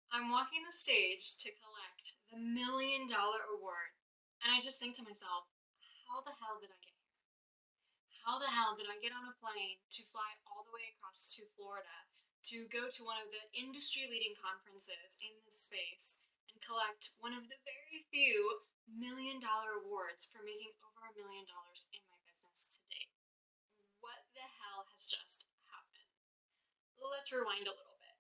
I'm walking the stage to collect the $1 million award, and I just think to myself, how the hell did I get here? How the hell did I get on a plane to fly all the way across to Florida to go to one of the industry leading conferences in this space and collect one of the very few $1 million awards for making over $1 million in my business to date? What the hell has just happened? Let's rewind a little bit.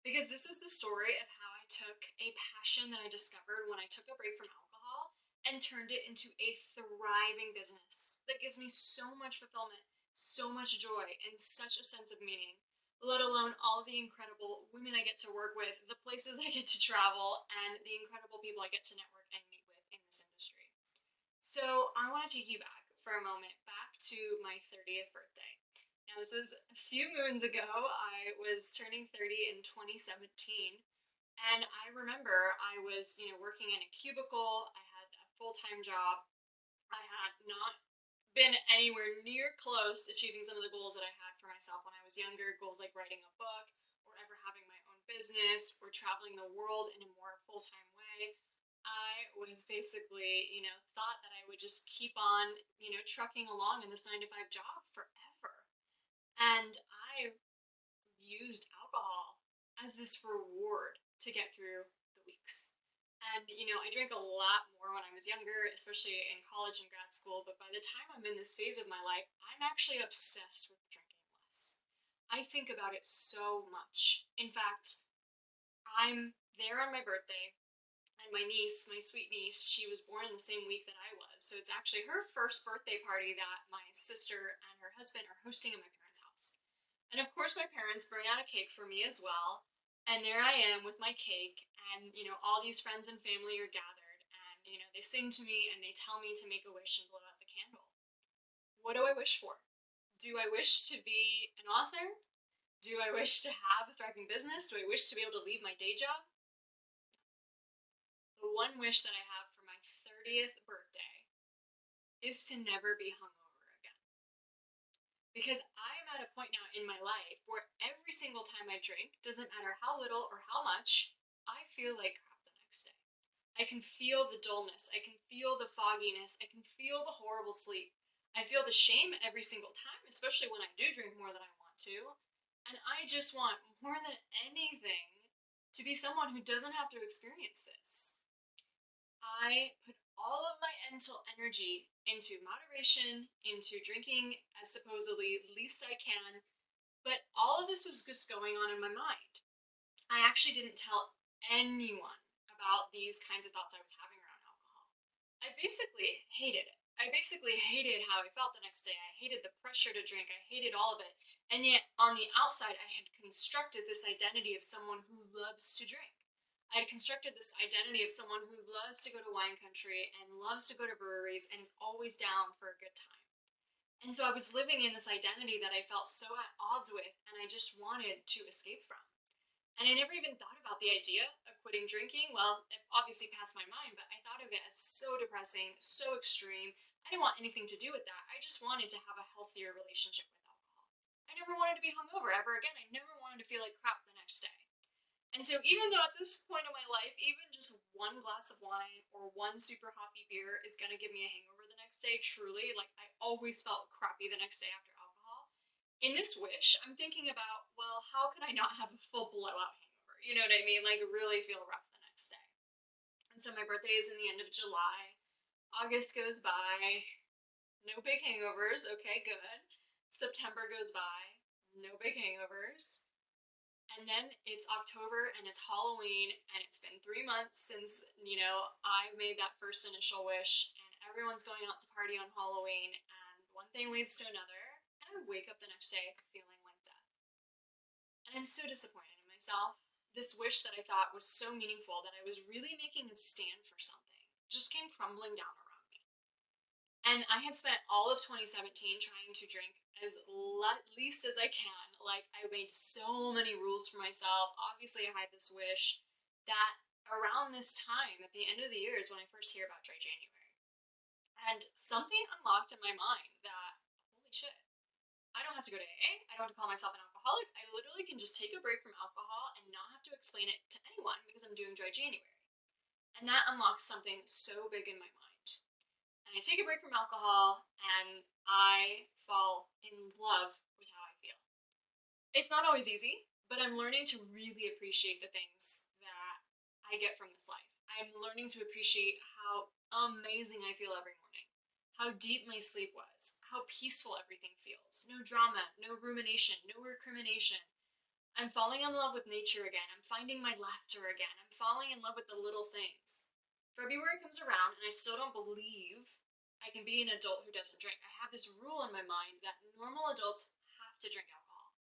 Because this is the story of how I took a passion that I discovered when I took a break from alcohol and turned it into a thriving business that gives me so much fulfillment, so much joy, and such a sense of meaning. Let alone all the incredible women I get to work with, the places I get to travel, and the incredible people I get to network and meet with in this industry. So, I want to take you back for a moment, back to my 30th birthday. Now, this was a few moons ago. I was turning 30 in 2017. And I remember I was, working in a cubicle. I had a full-time job. I had not been anywhere near close achieving some of the goals that I had for myself when I was younger, goals like writing a book or ever having my own business or traveling the world in a more full-time way. I was basically, thought that I would just keep on, trucking along in this 9 to 5 job forever. And I used alcohol as this reward to get through the weeks. And, I drank a lot more when I was younger, especially in college and grad school. But by the time I'm in this phase of my life, I'm actually obsessed with drinking less. I think about it so much. In fact, I'm there on my birthday, and my niece, my sweet niece, she was born in the same week that I was. So it's actually her first birthday party that my sister and her husband are hosting at my parents' house. And of course, my parents bring out a cake for me as well. And there I am with my cake, and all these friends and family are gathered, and they sing to me and they tell me to make a wish and blow out the candle. What do I wish for? Do I wish to be an author? Do I wish to have a thriving business? Do I wish to be able to leave my day job? The one wish that I have for my 30th birthday is to never be hungover again. Because I'm at a point now in my life where every single time I drink, doesn't matter how little or how much, I feel like crap the next day. I can feel the dullness. I can feel the fogginess. I can feel the horrible sleep. I feel the shame every single time, especially when I do drink more than I want to. And I just want more than anything to be someone who doesn't have to experience this. I put all of my mental energy into moderation, into drinking as supposedly least I can, but all of this was just going on in my mind. I actually didn't tell anyone about these kinds of thoughts I was having around alcohol. I basically hated it. I basically hated how I felt the next day. I hated the pressure to drink. I hated all of it. And yet, on the outside, I had constructed this identity of someone who loves to drink. I had constructed this identity of someone who loves to go to wine country and loves to go to breweries and is always down for a good time. And so I was living in this identity that I felt so at odds with and I just wanted to escape from. And I never even thought about the idea of quitting drinking. Well, it obviously passed my mind, but I thought of it as so depressing, so extreme. I didn't want anything to do with that. I just wanted to have a healthier relationship with alcohol. I never wanted to be hungover ever again. I never wanted to feel like crap the next day. And so, even though at this point in my life, even just one glass of wine or one super hoppy beer is going to give me a hangover the next day, truly, like I always felt crappy the next day after alcohol. In this wish, I'm thinking about, well, how could I not have a full blowout hangover? You know what I mean? Like, really feel rough the next day. And so, my birthday is in the end of July. August goes by, no big hangovers. Okay, good. September goes by, no big hangovers. And then it's October and it's Halloween, and it's been 3 months since, I made that first initial wish, and everyone's going out to party on Halloween, and one thing leads to another, and I wake up the next day feeling like death. And I'm so disappointed in myself. This wish that I thought was so meaningful, that I was really making a stand for something, just came crumbling down around me. And I had spent all of 2017 trying to drink as least as I can. Like, I made so many rules for myself. Obviously, I had this wish that around this time, at the end of the year, is when I first hear about Dry January. And something unlocked in my mind that, holy shit, I don't have to go to AA. I don't have to call myself an alcoholic. alcoholic, I literally can just take a break from alcohol and not have to explain it to anyone because I'm doing dry January. And that unlocks something so big in my mind. And I take a break from alcohol and I fall in love with how I feel. It's not always easy, but I'm learning to really appreciate the things that I get from this life. I'm learning to appreciate how amazing I feel every morning, how deep my sleep was, how peaceful everything feels. No drama, no rumination, no recrimination. I'm falling in love with nature again. I'm finding my laughter again. I'm falling in love with the little things. February comes around and I still don't believe I can be an adult who doesn't drink. I have this rule in my mind that normal adults have to drink alcohol.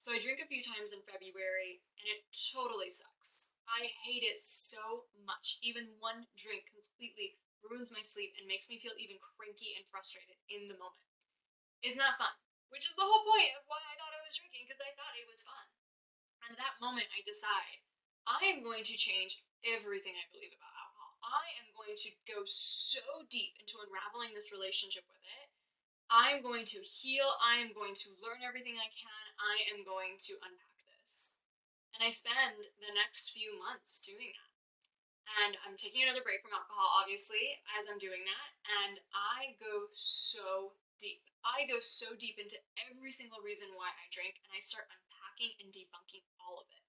So I drink a few times in February and it totally sucks. I hate it so much. Even one drink completely ruins my sleep and makes me feel even cranky and frustrated in the moment. Isn't that fun? Which is the whole point of why I thought I was drinking, because I thought it was fun. And at that moment, I decide I am going to change everything I believe about alcohol. I am going to go so deep into unraveling this relationship with it. I am going to heal. I am going to learn everything I can. I am going to unpack this. And I spend the next few months doing that. And I'm taking another break from alcohol, obviously, as I'm doing that. And I go so deep. I go so deep into every single reason why I drink, and I start unpacking and debunking all of it.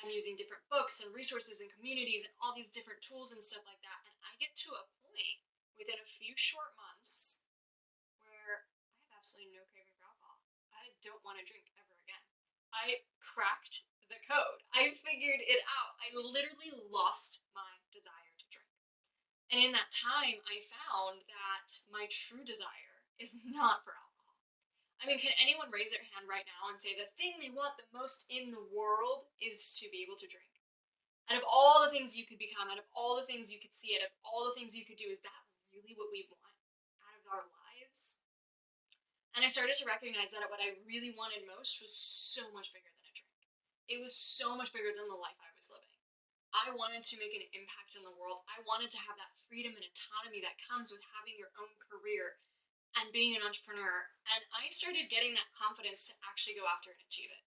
I'm using different books and resources and communities and all these different tools and stuff like that. And I get to a point within a few short months where I have absolutely no craving for alcohol. I don't want to drink ever again. I cracked the code. I figured it out. I literally lost my desire to drink. And in that time, I found that my true desire is not for alcohol. I mean, can anyone raise their hand right now and say the thing they want the most in the world is to be able to drink? Out of all the things you could become, out of all the things you could see, out of all the things you could do, is that really what we want out of our lives? And I started to recognize that what I really wanted most was so much bigger than a drink. It was so much bigger than the life I was living. I wanted to make an impact in the world. I wanted to have that freedom and autonomy that comes with having your own career and being an entrepreneur. And I started getting that confidence to actually go after and achieve it.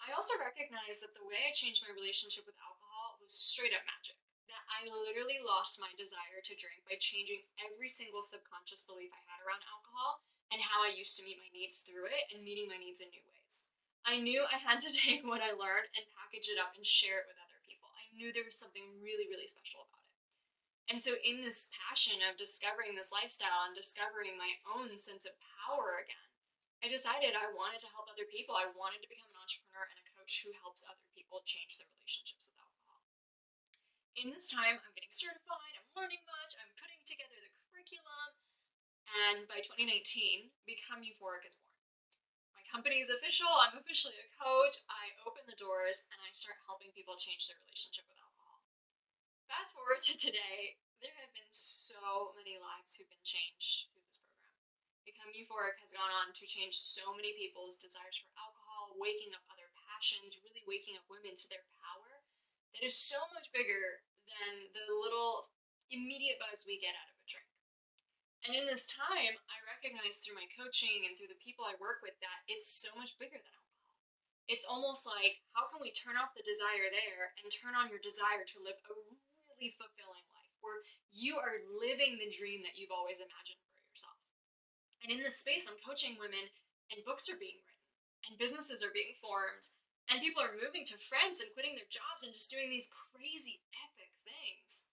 I also recognized that the way I changed my relationship with alcohol was straight up magic. That I literally lost my desire to drink by changing every single subconscious belief I had around alcohol and how I used to meet my needs through it and meeting my needs in new ways. I knew I had to take what I learned and package it up and share it with other people. I knew there was something really, really special about it. And so, in this passion of discovering this lifestyle and discovering my own sense of power again, I decided I wanted to help other people. I wanted to become an entrepreneur and a coach who helps other people change their relationships with alcohol. In this time, I'm getting certified, I'm learning much, I'm putting together the curriculum, and by 2019, Become Euphoric is born. My company is official, I'm officially a coach, I open the doors, and I start helping people change their relationship with alcohol. Fast forward to today, there have been so many lives who've been changed through this program. Become Euphoric has gone on to change so many people's desires for alcohol, waking up other passions, really waking up women to their power that is so much bigger than the little immediate buzz we get out of a drink. And in this time, I recognize through my coaching and through the people I work with that it's so much bigger than alcohol. It's almost like, how can we turn off the desire there and turn on your desire to live a really fulfilling life where you are living the dream that you've always imagined for yourself? And in this space, I'm coaching women, and books are being written, and businesses are being formed, and people are moving to France and quitting their jobs and just doing these crazy, epic things.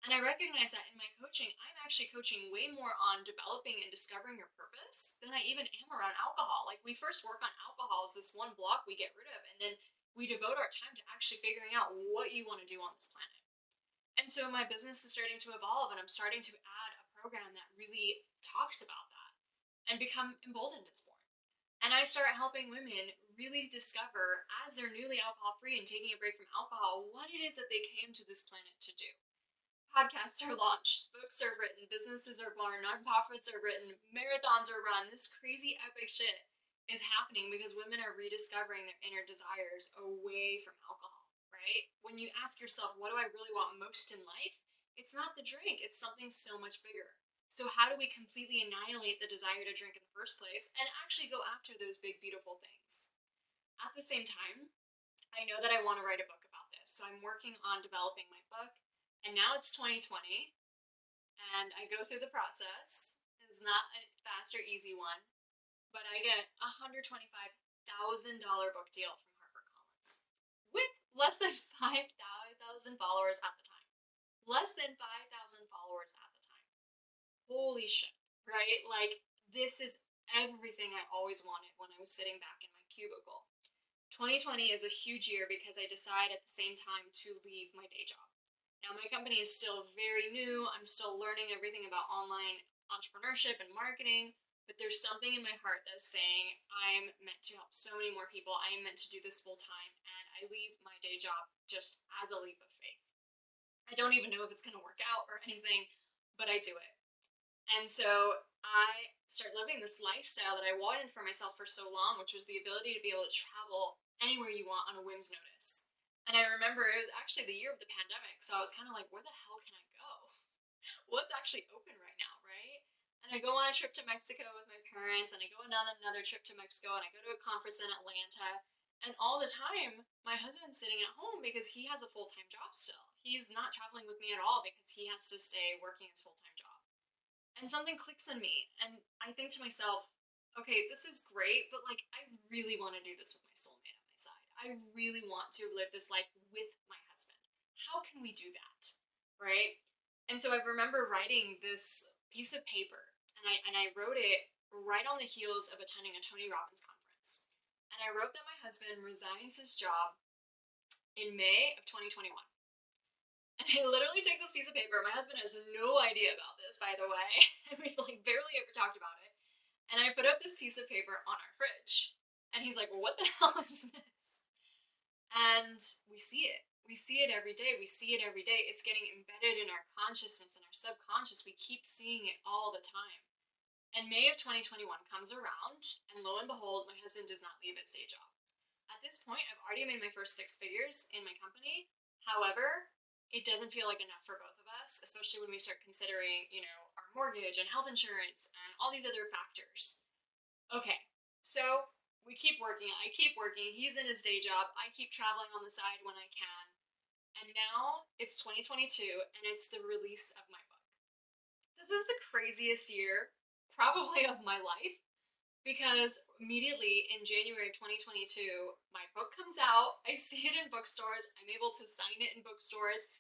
And I recognize that in my coaching, I'm actually coaching way more on developing and discovering your purpose than I even am around alcohol. Like, we first work on alcohol as this one block we get rid of, and then we devote our time to actually figuring out what you want to do on this planet. And so my business is starting to evolve, and I'm starting to add a program that really talks about that, and Become Emboldened is born. And I start helping women really discover, as they're newly alcohol free and taking a break from alcohol, what it is that they came to this planet to do. Podcasts are launched, books are written, businesses are born, nonprofits are written, marathons are run. This crazy epic shit is happening because women are rediscovering their inner desires away from alcohol, right? When you ask yourself, what do I really want most in life? It's not the drink, it's something so much bigger. So how do we completely annihilate the desire to drink in the first place and actually go after those big, beautiful things? At the same time, I know that I want to write a book about this. So I'm working on developing my book. And now it's 2020, and I go through the process. It's not a fast or easy one, but I get a $125,000 book deal from HarperCollins with less than 5,000 followers at the time. Less than 5,000 followers at the time. Holy shit, right? Like, this is everything I always wanted when I was sitting back in my cubicle. 2020 is a huge year because I decide at the same time to leave my day job. Now, my company is still very new. I'm still learning everything about online entrepreneurship and marketing, but there's something in my heart that's saying I'm meant to help so many more people. I am meant to do this full time, and I leave my day job just as a leap of faith. I don't even know if it's going to work out or anything, but I do it. And so I start living this lifestyle that I wanted for myself for so long, which was the ability to be able to travel anywhere you want on a whim's notice. And I remember it was actually the year of the pandemic, so I was kind of like, where the hell can I go? What's actually open right now, right? And I go on a trip to Mexico with my parents, and I go on another trip to Mexico, and I go to a conference in Atlanta. And all the time, my husband's sitting at home because he has a full time job still. He's not traveling with me at all because he has to stay working his full time job. And something clicks in me, and I think to myself, okay, this is great, but like, I really want to do this with my soulmate on my side. I really want to live this life with my husband. How can we do that? Right? And so I remember writing this piece of paper, and I wrote it right on the heels of attending a Tony Robbins conference. And I wrote that my husband resigns his job in May of 2021. And I literally take this piece of paper. My husband has no idea about this, by the way. We've like barely ever talked about it. And I put up this piece of paper on our fridge. And he's like, well, what the hell is this? And we see it. We see it every day. We see it every day. It's getting embedded in our consciousness and our subconscious. We keep seeing it all the time. And May of 2021 comes around, and lo and behold, my husband does not leave his day job. At this point, I've already made my first 6 figures in my company. However, it doesn't feel like enough for both of us, especially when we start considering, our mortgage and health insurance and all these other factors. Okay, so we keep working. I keep working. He's in his day job. I keep traveling on the side when I can. And now it's 2022, and it's the release of my book. This is the craziest year, probably, of my life. Because immediately in January of 2022, my book comes out. I see it in bookstores. I'm able to sign it in bookstores.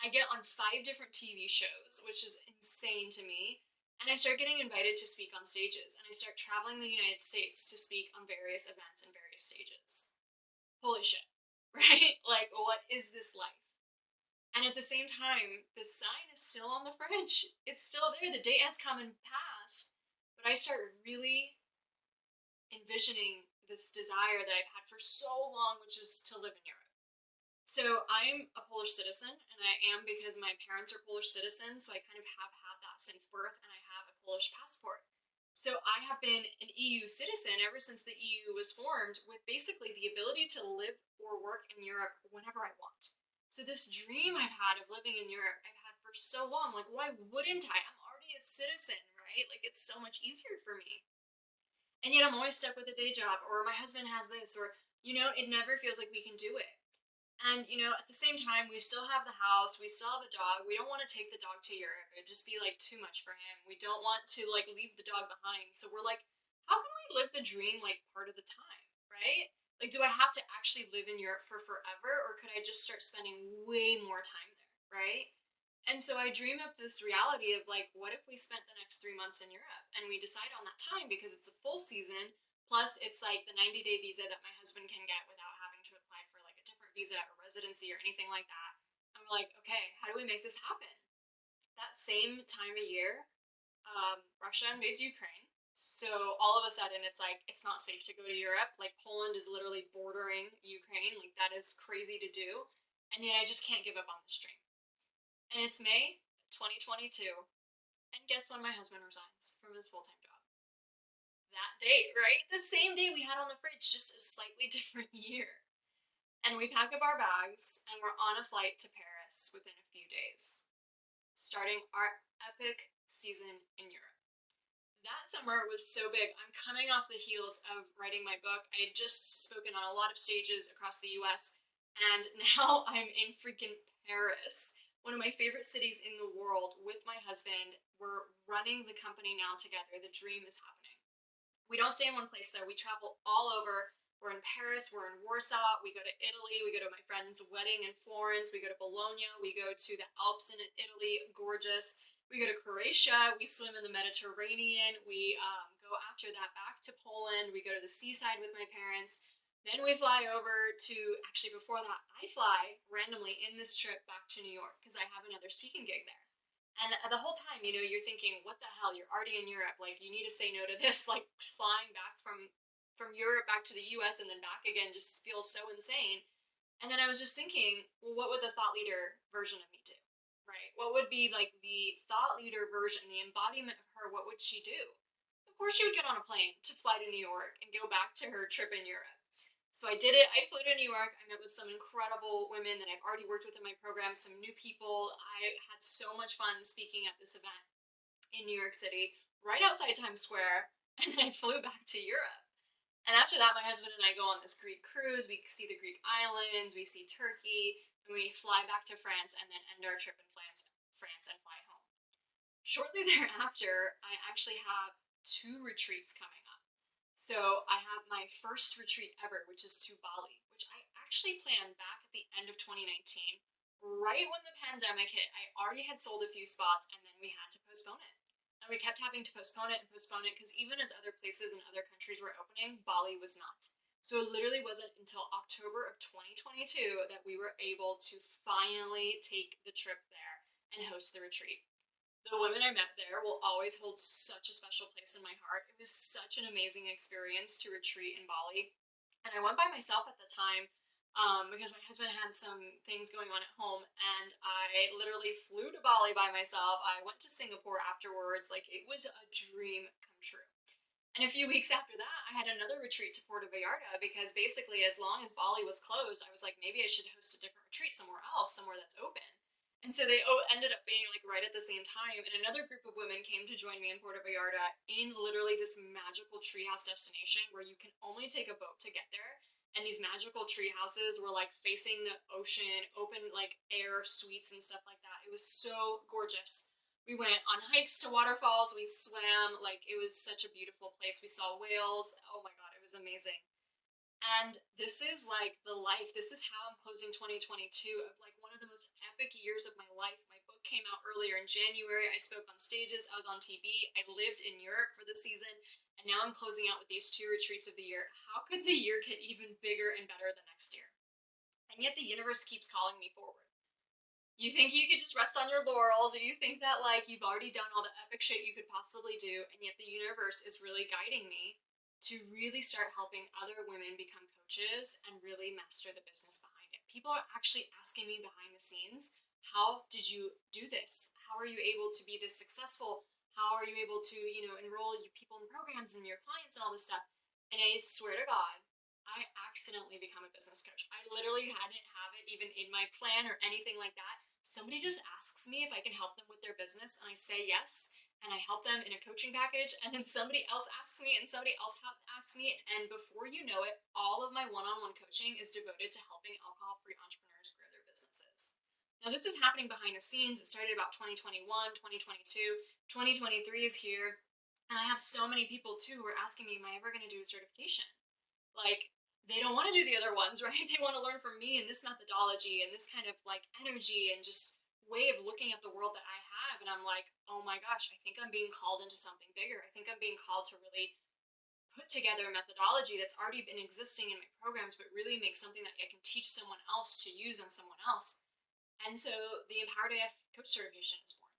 I get on 5 different TV shows, which is insane to me. And I start getting invited to speak on stages. And I start traveling the United States to speak on various events and various stages. Holy shit, right? Like, what is this life? And at the same time, the sign is still on the fridge. It's still there. The date has come and passed. But I start really envisioning this desire that I've had for so long, which is to live in Europe. So I'm a Polish citizen, and I am because my parents are Polish citizens, so I kind of have had that since birth, and I have a Polish passport. So I have been an EU citizen ever since the EU was formed, with basically the ability to live or work in Europe whenever I want. So this dream I've had of living in Europe, I've had for so long. Like, why wouldn't I? I'm already a citizen, right? Like, it's so much easier for me. And yet I'm always stuck with a day job, or my husband has this, or, it never feels like we can do it. And, at the same time, we still have the house, we still have a dog. We don't want to take the dog to Europe. It'd just be like too much for him. We don't want to like leave the dog behind. So we're like, how can we live the dream like part of the time, right? Like, do I have to actually live in Europe for forever, or could I just start spending way more time there, right? And so I dream up this reality of like, what if we spent the next 3 months in Europe and we decide on that time because it's a full season, plus it's like the 90-day visa that my husband can get without having to apply for like a different visa or residency or anything like that. And we're like, okay, how do we make this happen? That same time of year, Russia invades Ukraine. So all of a sudden it's like, it's not safe to go to Europe. Like, Poland is literally bordering Ukraine. Like, that is crazy to do. And yet I just can't give up on this dream. And it's May 2022. And guess when my husband resigns from his full-time job? That date, right? The same day we had on the fridge, just a slightly different year. And we pack up our bags and we're on a flight to Paris within a few days, starting our epic season in Europe. that summer was so big. I'm coming off the heels of writing my book. I had just spoken on a lot of stages across the US, and now I'm in freaking Paris, one of my favorite cities in the world, with my husband. We're running the company now together. The dream is happening. We don't stay in one place though. We travel all over. We're in Paris, we're in Warsaw, we go to Italy, we go to my friend's wedding in Florence, we go to Bologna, we go to the Alps in Italy, gorgeous. We go to Croatia, we swim in the Mediterranean, we go after that back to Poland, we go to the seaside with my parents. Then we fly over to, actually, before that, I fly randomly in this trip back to New York because I have another speaking gig there. And the whole time, you're thinking, what the hell? You're already in Europe. Like, you need to say no to this. Like, flying back from Europe back to the US and then back again just feels so insane. And then I was just thinking, well, what would the thought leader version of me do? Right? What would be like the thought leader version, the embodiment of her? What would she do? Of course, she would get on a plane to fly to New York and go back to her trip in Europe. So I did it. I flew to New York. I met with some incredible women that I've already worked with in my program, some new people. I had so much fun speaking at this event in New York City, right outside Times Square, and then I flew back to Europe. And after that, my husband and I go on this Greek cruise. We see the Greek islands, we see Turkey, and we fly back to France and then end our trip in France and fly home. Shortly thereafter, I actually have two retreats coming up. So I have my first retreat ever, which is to Bali, which I actually planned back at the end of 2019, right when the pandemic hit. I already had sold a few spots and then we had to postpone it. And we kept having to postpone it and postpone it because even as other places and other countries were opening, Bali was not. So it literally wasn't until October of 2022 that we were able to finally take the trip there and host the retreat. The women I met there will always hold such a special place in my heart. It was such an amazing experience to retreat in Bali. And I went by myself at the time because my husband had some things going on at home, and I literally flew to Bali by myself. I went to Singapore afterwards. Like, it was a dream come true. And a few weeks after that, I had another retreat to Puerto Vallarta because basically, as long as Bali was closed, I was like, maybe I should host a different retreat somewhere else, somewhere that's open. And so they ended up being like right at the same time. And another group of women came to join me in Puerto Vallarta in literally this magical treehouse destination where you can only take a boat to get there. And these magical tree houses were like facing the ocean, open like air suites and stuff like that. It was so gorgeous. We went on hikes to waterfalls, we swam, like it was such a beautiful place. We saw whales. Oh my God, it was amazing. And this is like the life. This is how I'm closing 2022 of like one of the most epic years of my life. My book came out earlier in January. I spoke on stages, I was on TV, I lived in Europe for the season, and now I'm closing out with these two retreats of the year. How could the year get even bigger and better the next year? And yet the universe keeps calling me forward. You think you could just rest on your laurels, or you think that like you've already done all the epic shit you could possibly do, and yet the universe is really guiding me to really start helping other women become coaches and really master the business behind it. People are actually asking me behind the scenes, how did you do this? How are you able to be this successful? How are you able to, enroll your people in programs and your clients and all this stuff? And I swear to God, I accidentally become a business coach. I literally hadn't have it even in my plan or anything like that. Somebody just asks me if I can help them with their business, and I say yes, and I help them in a coaching package, and then somebody else asks me, and somebody else asks me, and before you know it, all of my one-on-one coaching is devoted to helping alcohol-free entrepreneurs grow their businesses. Now, this is happening behind the scenes. It started about 2021, 2022, 2023 is here, and I have so many people too who are asking me, am I ever going to do a certification? Like, they don't want to do the other ones, right? They want to learn from me and this methodology and this kind of like energy and just way of looking at the world that I have. And I'm like, oh my gosh, I think I'm being called into something bigger. I think I'm being called to really put together a methodology that's already been existing in my programs, but really make something that I can teach someone else to use on someone else. And so the Empowered AF Coach Certification is born.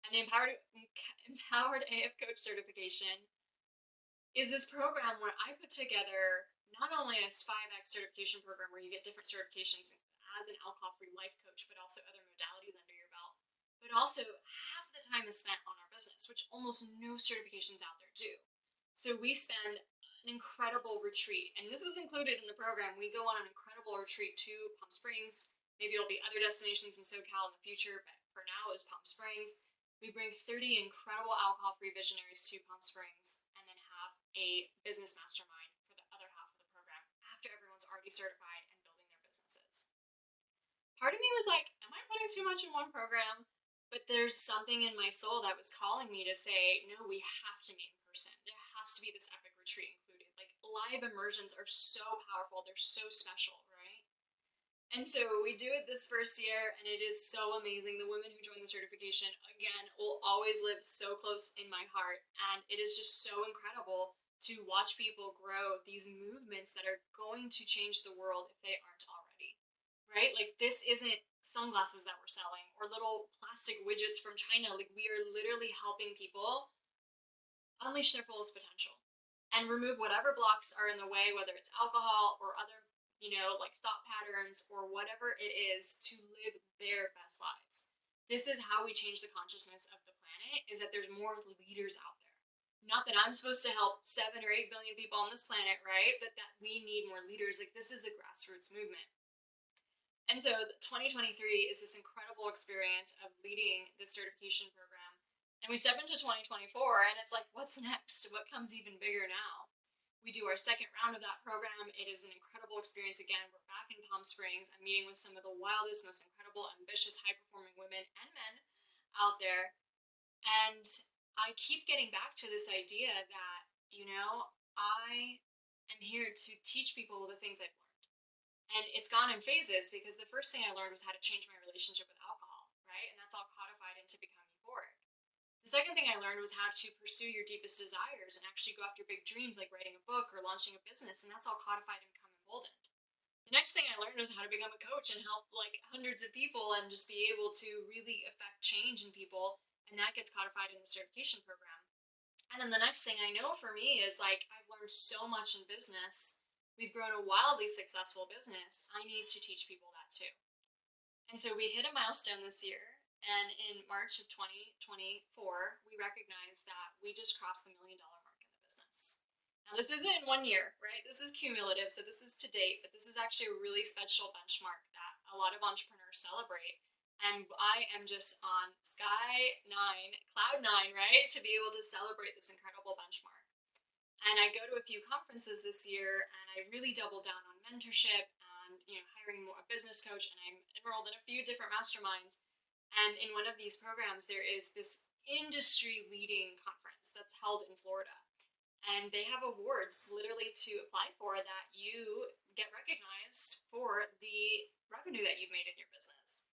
And the Empowered AF Coach Certification is this program where I put together not only a 5X certification program where you get different certifications as an alcohol-free life coach, but also other modalities under your belt, but also half the time is spent on our business, which almost no certifications out there do. So we spend an incredible retreat, and this is included in the program. We go on an incredible retreat to Palm Springs. Maybe it'll be other destinations in SoCal in the future, but for now it's Palm Springs. We bring 30 incredible alcohol-free visionaries to Palm Springs and then have a business mastermind for the other half of the program after everyone's already certified and building their businesses. Part of me was like, am I putting too much in one program? But there's something in my soul that was calling me to say, no, we have to meet in person. There has to be this epic retreat included. Like, live immersions are so powerful, they're so special, right? And so we do it this first year, and it is so amazing. The women who join the certification, again, will always live so close in my heart. And it is just so incredible to watch people grow these movements that are going to change the world if they aren't already, right? Like, this isn't sunglasses that we're selling or little plastic widgets from China. Like, we are literally helping people unleash their fullest potential and remove whatever blocks are in the way, whether it's alcohol or other, like thought patterns or whatever it is, to live their best lives. This is how we change the consciousness of the planet, is that there's more leaders out there. Not that I'm supposed to help 7 or 8 billion people on this planet, right? But that we need more leaders. Like, this is a grassroots movement. And so 2023 is this incredible experience of leading this certification program. And we step into 2024 and it's like, what's next? What comes even bigger now? We do our second round of that program. It is an incredible experience. Again, we're back in Palm Springs. I'm meeting with some of the wildest, most incredible, ambitious, high-performing women and men out there. And I keep getting back to this idea that, I am here to teach people the things I've learned. And it's gone in phases, because the first thing I learned was how to change my relationship with alcohol, right? And that's all codified into becoming euphoric. The second thing I learned was how to pursue your deepest desires and actually go after big dreams like writing a book or launching a business, and that's all codified and become emboldened. The next thing I learned was how to become a coach and help like hundreds of people and just be able to really affect change in people, and that gets codified in the certification program. And then the next thing I know for me is like, I've learned so much in business. We've grown a wildly successful business. I need to teach people that too. And so we hit a milestone this year. And in March of 2024, we recognized that we just crossed the $1 million mark in the business. Now, this isn't in 1 year, right? This is cumulative. So this is to date, but this is actually a really special benchmark that a lot of entrepreneurs celebrate. And I am just on cloud nine, right? To be able to celebrate this incredible benchmark. And I go to a few conferences this year, and I really double down on mentorship and hiring more a business coach. And I'm enrolled in a few different masterminds. And in one of these programs, there is this industry-leading conference that's held in Florida, and they have awards literally to apply for that you get recognized for the revenue that you've made in your business.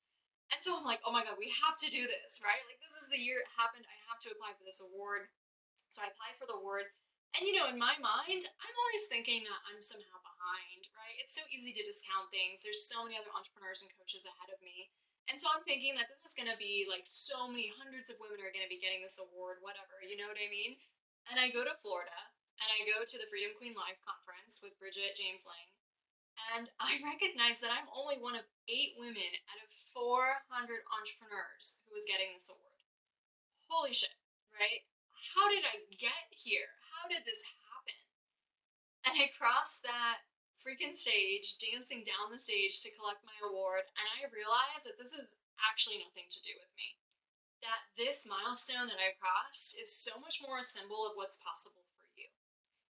And so I'm like, oh my God, we have to do this, right? Like, this is the year it happened. I have to apply for this award. So I apply for the award. And in my mind, I'm always thinking that I'm somehow behind, right? It's so easy to discount things. There's so many other entrepreneurs and coaches ahead of me. And so I'm thinking that this is going to be like so many hundreds of women are going to be getting this award, whatever, you know what I mean? And I go to Florida and I go to the Freedom Queen Live conference with Bridget James Lang. And I recognize that I'm only one of 8 women out of 400 entrepreneurs who is getting this award. Holy shit, right? How did I get here? How did this happen? And I crossed that freaking stage, dancing down the stage to collect my award, and I realized that this is actually nothing to do with me. That this milestone that I crossed is so much more a symbol of what's possible for you.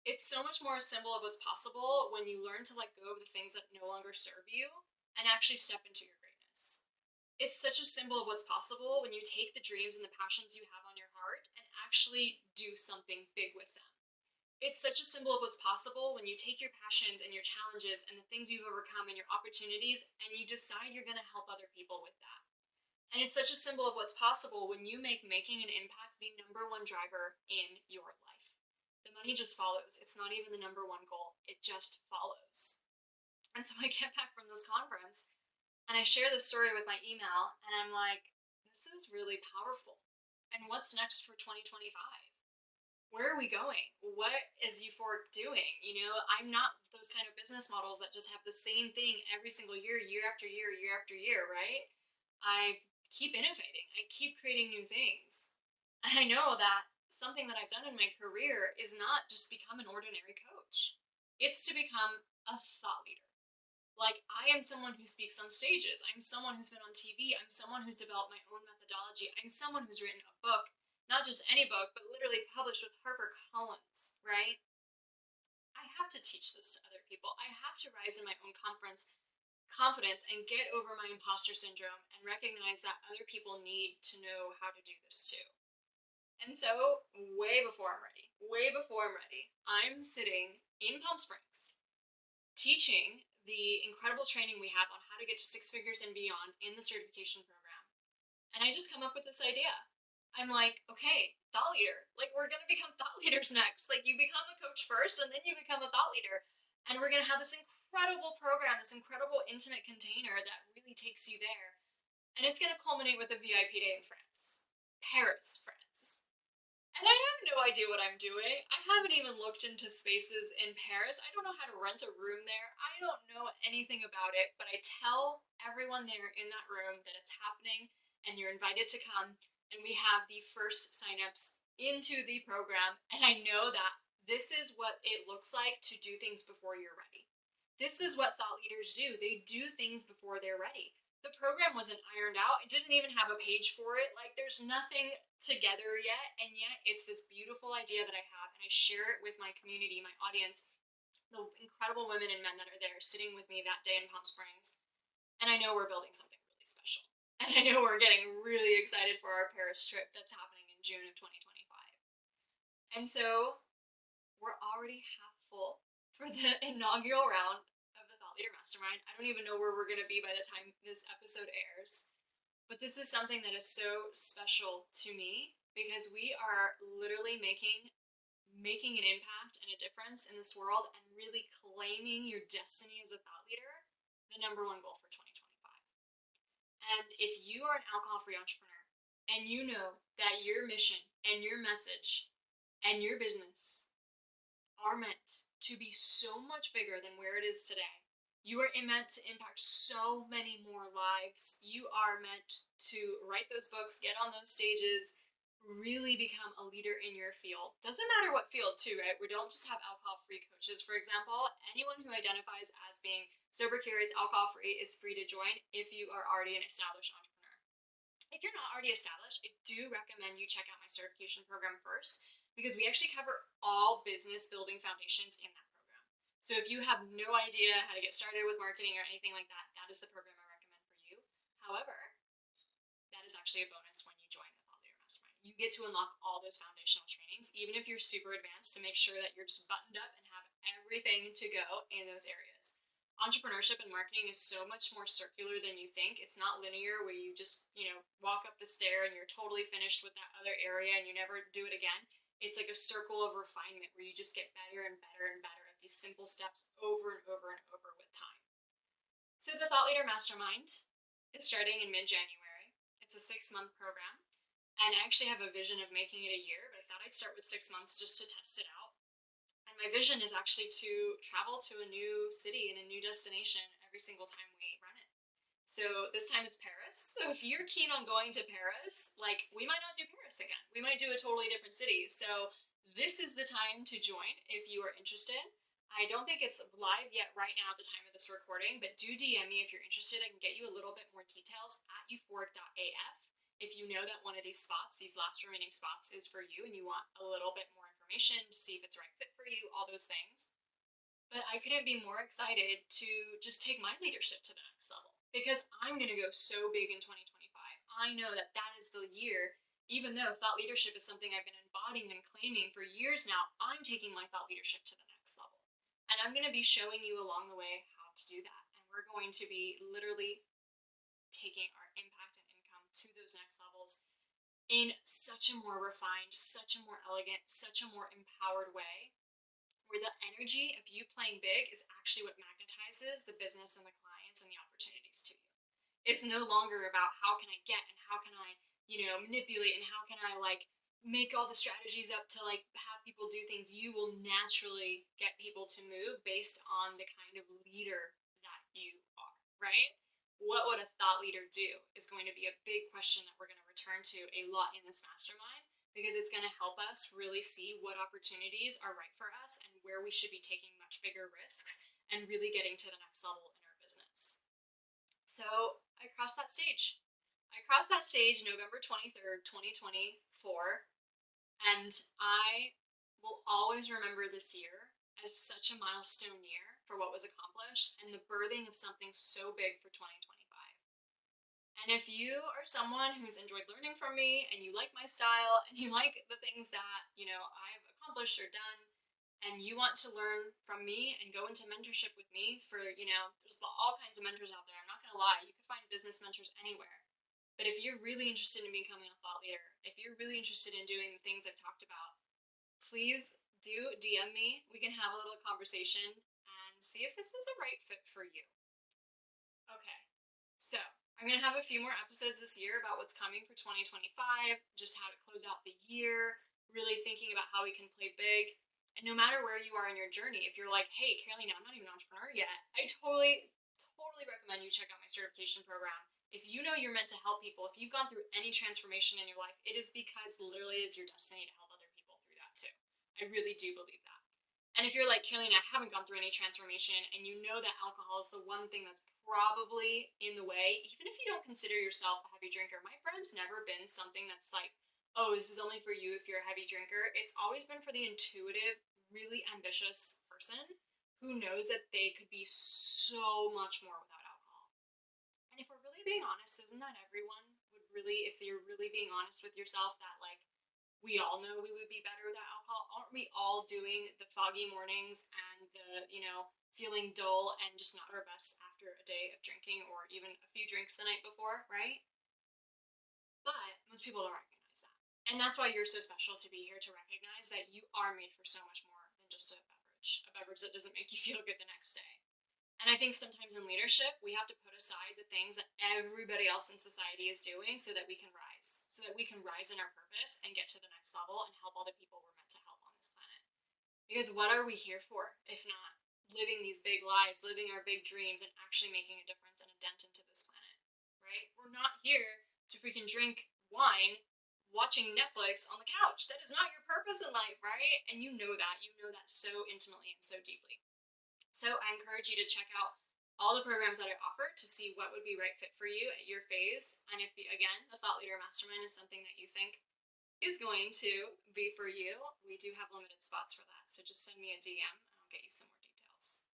It's so much more a symbol of what's possible when you learn to let go of the things that no longer serve you and actually step into your greatness. It's such a symbol of what's possible when you take the dreams and the passions you have on your heart and actually do something big with them. It's such a symbol of what's possible when you take your passions and your challenges and the things you've overcome and your opportunities, and you decide you're going to help other people with that. And it's such a symbol of what's possible when you make making an impact the #1 driver in your life. The money just follows. It's not even the #1 goal. It just follows. And so I get back from this conference and I share this story with my email, and I'm like, this is really powerful. And what's next for 2025? Where are we going? What is Euphoric doing? I'm not those kind of business models that just have the same thing every single year, year after year, year after year, right? I keep innovating. I keep creating new things. And I know that something that I've done in my career is not just become an ordinary coach. It's to become a thought leader. Like, I am someone who speaks on stages. I'm someone who's been on TV. I'm someone who's developed my own methodology. I'm someone who's written a book, not just any book, but literally published with HarperCollins, right? I have to teach this to other people. I have to rise in my own confidence and get over my imposter syndrome and recognize that other people need to know how to do this too. And so, way before I'm ready, I'm sitting in Palm Springs teaching the incredible training we have on how to get to six figures and beyond in the certification program. And I just come up with this idea. I'm like, okay, thought leader. Like, we're going to become thought leaders next. Like, you become a coach first and then you become a thought leader. And we're going to have this incredible program, this incredible intimate container that really takes you there. And it's going to culminate with a VIP day in France, Paris, France. And I have no idea what I'm doing. I haven't even looked into spaces in Paris. I don't know how to rent a room there. I don't know anything about it, but I tell everyone there in that room that it's happening and you're invited to come. And we have the first signups into the program. And I know that this is what it looks like to do things before you're ready. This is what thought leaders do. They do things before they're ready. The program wasn't ironed out. It didn't even have a page for it. Like, there's nothing together yet, and yet it's this beautiful idea that I have, and I share it with my community, my audience, the incredible women and men that are there sitting with me that day in Palm Springs. And I know we're building something really special. And I know we're getting really excited for our Paris trip that's happening in June of 2025. And so we're already half full for the inaugural round of the Thought Leader Mastermind. I don't even know where we're going to be by the time this episode airs. But this is something that is so special to me because we are literally making an impact and a difference in this world and really claiming your destiny as a thought leader, the number one goal for 2025. And if you are an alcohol-free entrepreneur and you know that your mission and your message and your business are meant to be so much bigger than where it is today, you are meant to impact so many more lives. You are meant to write those books, get on those stages, really become a leader in your field. Doesn't matter what field too, right? We don't just have alcohol-free coaches. For example, anyone who identifies as being sober curious, alcohol-free is free to join if you are already an established entrepreneur. If you're not already established, I do recommend you check out my certification program first because we actually cover all business building foundations in that program. So if you have no idea how to get started with marketing or anything like that, that is the program I recommend for you. However, that is actually a bonus when you join the Thought Leader Mastermind. You get to unlock all those foundational trainings, even if you're super advanced, to make sure that you're just buttoned up and have everything to go in those areas. Entrepreneurship and marketing is so much more circular than you think. It's not linear where you just, walk up the stair and you're totally finished with that other area and you never do it again. It's like a circle of refinement where you just get better and better and better at these simple steps over and over and over with time. So the Thought Leader Mastermind is starting in mid-January. It's a 6-month program. And I actually have a vision of making it a year, but I thought I'd start with 6 months just to test it out. And my vision is actually to travel to a new city and a new destination every single time we run it. So this time it's Paris. So if you're keen on going to Paris, we might not do Paris again. We might do a totally different city. So this is the time to join if you are interested. I don't think it's live yet right now at the time of this recording, but do DM me if you're interested. I can get you a little bit more details at euphoric.af. If you know that one of these spots, these last remaining spots, is for you and you want a little bit more information to see if it's the right fit for you, all those things. But I couldn't be more excited to just take my leadership to the next level because I'm going to go so big in 2025. I know that that is the year, even though thought leadership is something I've been embodying and claiming for years now, I'm taking my thought leadership to the next level. And I'm going to be showing you along the way how to do that. And we're going to be literally taking our impact and to those next levels in such a more refined, such a more elegant, such a more empowered way, where the energy of you playing big is actually what magnetizes the business and the clients and the opportunities to you. It's no longer about how can I get and how can I, manipulate and how can I make all the strategies up to have people do things. You will naturally get people to move based on the kind of leader that you are, right? What would a thought leader do is going to be a big question that we're going to return to a lot in this mastermind because it's going to help us really see what opportunities are right for us and where we should be taking much bigger risks and really getting to the next level in our business. So I crossed that stage. I crossed that stage November 23rd, 2024, and I will always remember this year as such a milestone year for what was accomplished and the birthing of something so big for 2025. And if you are someone who's enjoyed learning from me and you like my style and you like the things that, I've accomplished or done, and you want to learn from me and go into mentorship with me for, there's all kinds of mentors out there. I'm not going to lie, you can find business mentors anywhere. But if you're really interested in becoming a thought leader, if you're really interested in doing the things I've talked about, please do DM me. We can have a little conversation and see if this is a right fit for you. Okay, so I'm going to have a few more episodes this year about what's coming for 2025, just how to close out the year, really thinking about how we can play big. And no matter where you are in your journey, if you're like, hey, Karolina, I'm not even an entrepreneur yet, I totally recommend you check out my certification program. If you know you're meant to help people, if you've gone through any transformation in your life, it is because literally it's your destiny to help other people through that too. I really do believe that. And if you're like, Karolina, I haven't gone through any transformation, and you know that alcohol is the one thing that's probably in the way, even if you don't consider yourself a heavy drinker, my brand's never been something that's like, oh, this is only for you if you're a heavy drinker. It's always been for the intuitive, really ambitious person who knows that they could be so much more without alcohol. And if we're really being honest, isn't that everyone would really, if you're really being honest with yourself, that like, we all know we would be better without alcohol. Aren't we all doing the foggy mornings and the, feeling dull and just not our best after a day of drinking or even a few drinks the night before, right? But most people don't recognize that. And that's why you're so special to be here to recognize that you are made for so much more than just a beverage that doesn't make you feel good the next day. And I think sometimes in leadership, we have to put aside the things that everybody else in society is doing so that we can rise, so that we can rise in our purpose and get to the next level and help all the people we're meant to help on this planet. Because what are we here for if not living these big lives, living our big dreams, and actually making a difference and a dent into this planet, right? We're not here to freaking drink wine watching Netflix on the couch. That is not your purpose in life, right? And you know that. You know that so intimately and so deeply. So I encourage you to check out all the programs that I offer to see what would be right fit for you at your phase. And if, again, the Thought Leader Mastermind is something that you think is going to be for you, we do have limited spots for that. So just send me a DM and I'll get you some more details.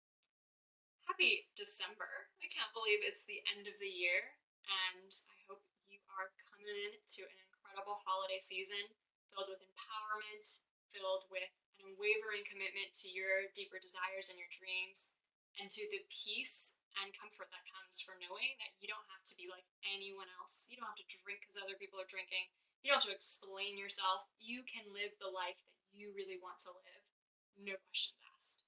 Happy December. I can't believe it's the end of the year. And I hope you are coming into an incredible holiday season filled with empowerment, filled with unwavering commitment to your deeper desires and your dreams, and to the peace and comfort that comes from knowing that you don't have to be like anyone else. You don't have to drink because other people are drinking. You don't have to explain yourself. You can live the life that you really want to live, no questions asked.